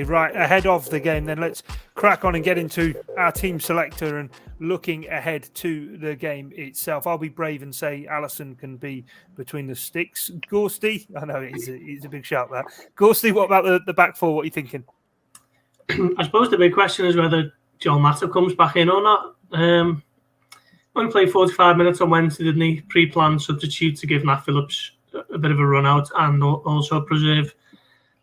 Right, ahead of the game, then let's crack on and get into our team selector and looking ahead to the game itself. I'll be brave and say Alisson can be between the sticks. Gorsty, I know he's a big shout there. Gorsty, what about the back four? What are you thinking? I suppose the big question is whether Joel Matip comes back in or not. Only played 45 minutes on Wednesday, didn't he? Pre-planned substitute to give Nat Phillips a bit of a run out and also preserve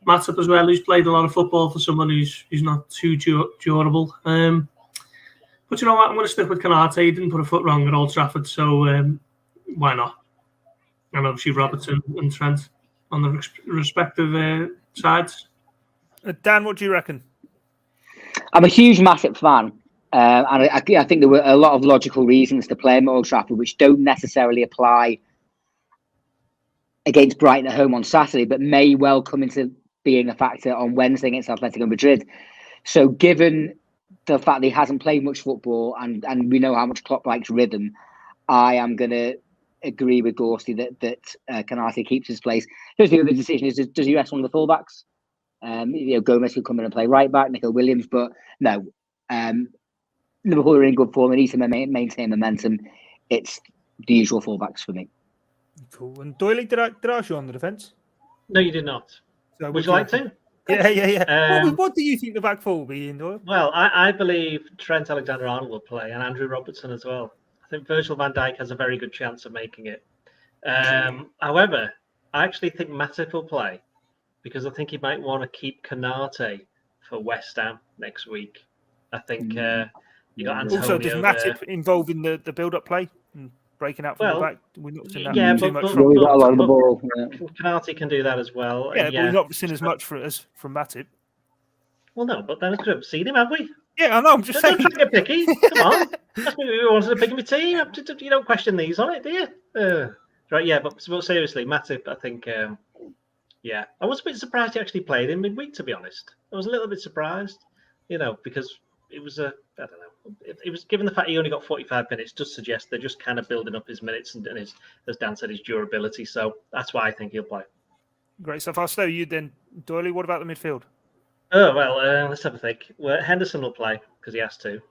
Matip as well, who's played a lot of football for someone who's not too durable. But you know what? I'm going to stick with Konate. He didn't put a foot wrong at Old Trafford, so why not? And obviously Robertson and Trent on the respective sides. Dan, what do you reckon? I'm a huge Matip fan, and I think there were a lot of logical reasons to play him at Old Trafford, which don't necessarily apply against Brighton at home on Saturday, but may well come into being a factor on Wednesday against Atletico Madrid. So given the fact that he hasn't played much football and we know how much Klopp likes rhythm, I am going to agree with Gorsty that Konate keeps his place. Here's the other decision is, does he rest one of the fullbacks? Gomez could come in and play right back, Nico Williams, but no. Liverpool are in good form. They need to maintain momentum. It's the usual fullbacks for me. Cool. And Doyley, did I ask you on the defence? No, you did not. So would you like to? Yeah. What do you think the back four will be, Ian Doyle? Well, I believe Trent Alexander-Arnold will play and Andrew Robertson as well. I think Virgil van Dijk has a very good chance of making it. However, I actually think Matip will play because I think he might want to keep Konate for West Ham next week. I think you got Antonio. Also, does Matip involve in the build-up play and breaking out from the back? We're not seeing that too much from a lot of the ball. Konate can do that as well. Yeah, but we've not seen as much from Matip. Well, no, but then we could have seen him, have we? Yeah, I know. I'm just saying. Don't get picky. Come on. That's me who wanted to pick my team. You don't question these on it, do you? Right, yeah, but seriously, Matip, I think, yeah. I was a bit surprised he actually played in midweek, to be honest. I was a little bit surprised, because it was I don't know. It was given the fact he only got 45 minutes, does suggest they're just kind of building up his minutes and his, as Dan said, his durability. So that's why I think he'll play. Great stuff. I'll stay with you then, Doyley. What about the midfield? Oh, well, let's have a think. Well, Henderson will play because he has to.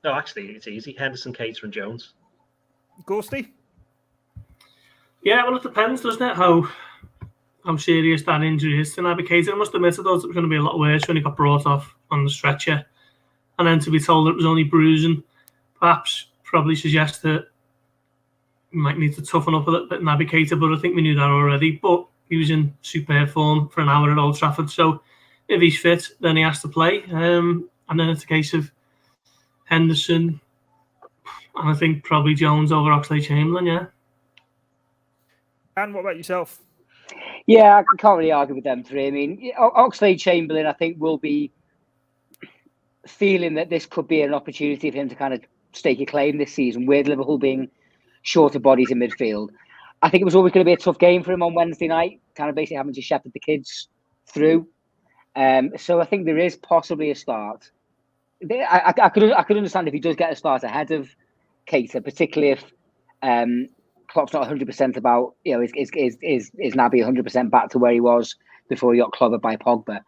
Actually, it's easy. Henderson, Keita and Jones. Gorsty? Yeah, well, it depends, doesn't it, how serious that injury is to Naby Keita. I must admit, I thought it was going to be a lot worse when he got brought off on the stretcher. And then to be told that it was only bruising, probably suggests that we might need to toughen up a little bit Naby Keita, but I think we knew that already. But he was in superb form for an hour at Old Trafford, so if he's fit, then he has to play. And then it's a case of Henderson, and I think probably Jones over Oxlade-Chamberlain, yeah. And what about yourself? Yeah, I can't really argue with them three. I mean, Oxlade-Chamberlain, I think, will be feeling that this could be an opportunity for him to kind of stake a claim this season, with Liverpool being short of bodies in midfield. I think it was always going to be a tough game for him on Wednesday night, kind of basically having to shepherd the kids through. So I think there is possibly a start. I could understand if he does get a start ahead of Keita, particularly if Klopp's not 100% about, is Naby 100% back to where he was before he got clobbered by Pogba.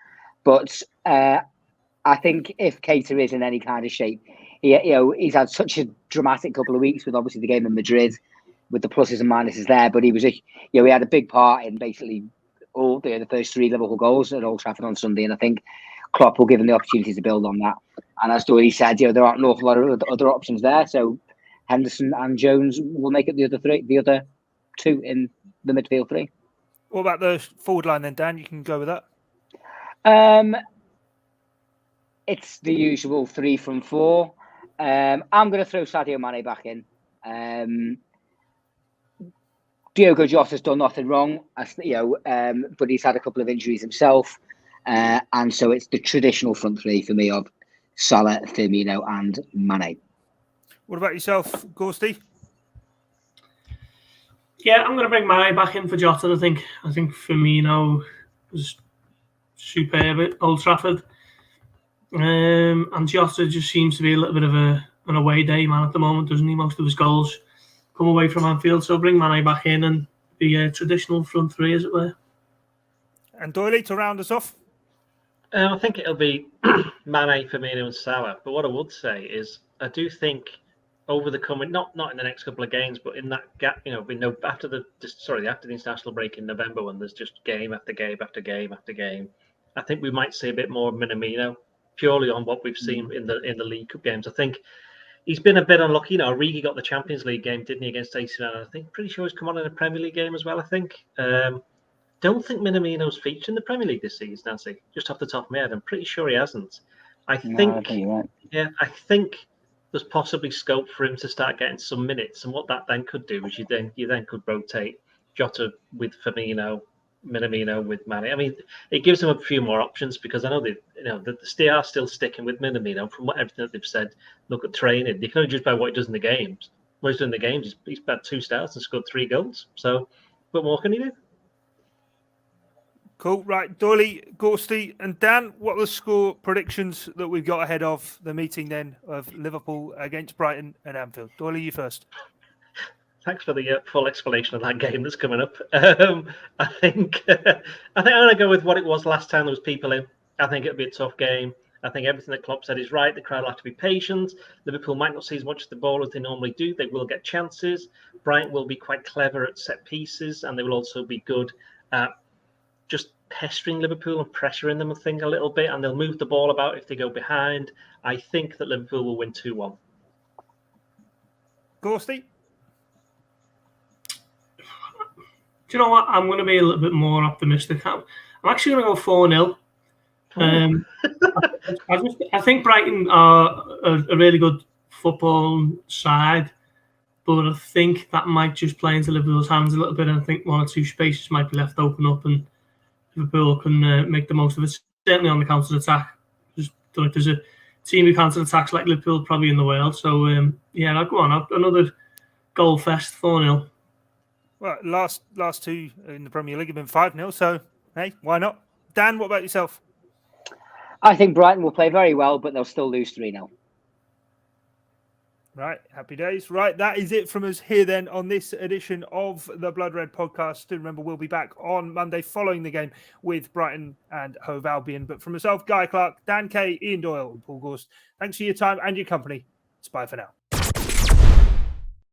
But I think if Keita is in any kind of shape, he's had such a dramatic couple of weeks with obviously the game in Madrid, with the pluses and minuses there. But he was, he had a big part in basically all the first three Liverpool goals at Old Trafford on Sunday, and I think Klopp will give him the opportunity to build on that. And as Doyle said, there aren't an awful lot of other options there. So Henderson and Jones will make it the other two in the midfield three. What about the forward line then, Dan? You can go with that. It's the usual 3 from 4. I'm going to throw Sadio Mane back in. Diogo Jota's done nothing wrong, but he's had a couple of injuries himself. And so it's the traditional front three for me of Salah, Firmino and Mane. What about yourself, Gorsty? Yeah, I'm going to bring Mane back in for Jota. I think Firmino was superb at Old Trafford. And Jota just seems to be a little bit of an away day man at the moment, doesn't he? Most of his goals come away from Anfield, so bring Mane back in and the traditional front three, as it were. And Doyley, to round us off? I think it'll be Mane, Firmino, and Salah. But what I would say is, I do think over the coming, not in the next couple of games, but in that gap, we know after the international break in November, when there's just game after game after game after game, I think we might see a bit more of Minamino, purely on what we've seen in the League Cup games. I think he's been a bit unlucky. Origi got the Champions League game, didn't he, against AC Milan? I think pretty sure he's come on in a Premier League game as well. I think. Don't think Minamino's featured in the Premier League this season, Nancy. Just off the top of my head, I'm pretty sure he hasn't. I think you're right. Yeah, I think there's possibly scope for him to start getting some minutes, and what that then could do is you then could rotate Jota with Firmino, Minamino with Mane. I mean, it gives them a few more options, because I know they are still sticking with Minamino from everything that they've said. Look at training; you can only judge by what he does in the games. What he's doing in the games, he's had 2 starts and scored 3 goals. So, what more can he do? Cool. Right, Doyley, Gorsty, and Dan, what are the score predictions that we've got ahead of the meeting then of Liverpool against Brighton and Anfield? Doyley, you first. Thanks for the full explanation of that game that's coming up. I think I'm going to go with what it was last time there was people in. I think it'll be a tough game. I think everything that Klopp said is right. The crowd will have to be patient. Liverpool might not see as much of the ball as they normally do. They will get chances. Brighton will be quite clever at set pieces, and they will also be good at just pestering Liverpool and pressuring them, I think, a little bit, and they'll move the ball about if they go behind. I think that Liverpool will win 2-1. Gorsty? Do you know what? I'm going to be a little bit more optimistic. I'm actually going to go 4-0. I think Brighton are a really good football side, but I think that might just play into Liverpool's hands a little bit, and I think 1 or 2 spaces might be left open up, and Liverpool can make the most of it, certainly on the counter-attack. Just don't think there's a team who counter-attacks like Liverpool probably in the world. So, I'll go on. Another goal fest, 4-0. Well, last 2 in the Premier League have been 5-0, so, hey, why not? Dan, what about yourself? I think Brighton will play very well, but they'll still lose 3-0. Right, happy days. Right, that is it from us here then on this edition of the Blood Red podcast. Do remember, we'll be back on Monday following the game with Brighton and Hove Albion. But from myself, Guy Clark, Dan Kay, Ian Doyle, and Paul Gorst, thanks for your time and your company. It's bye for now.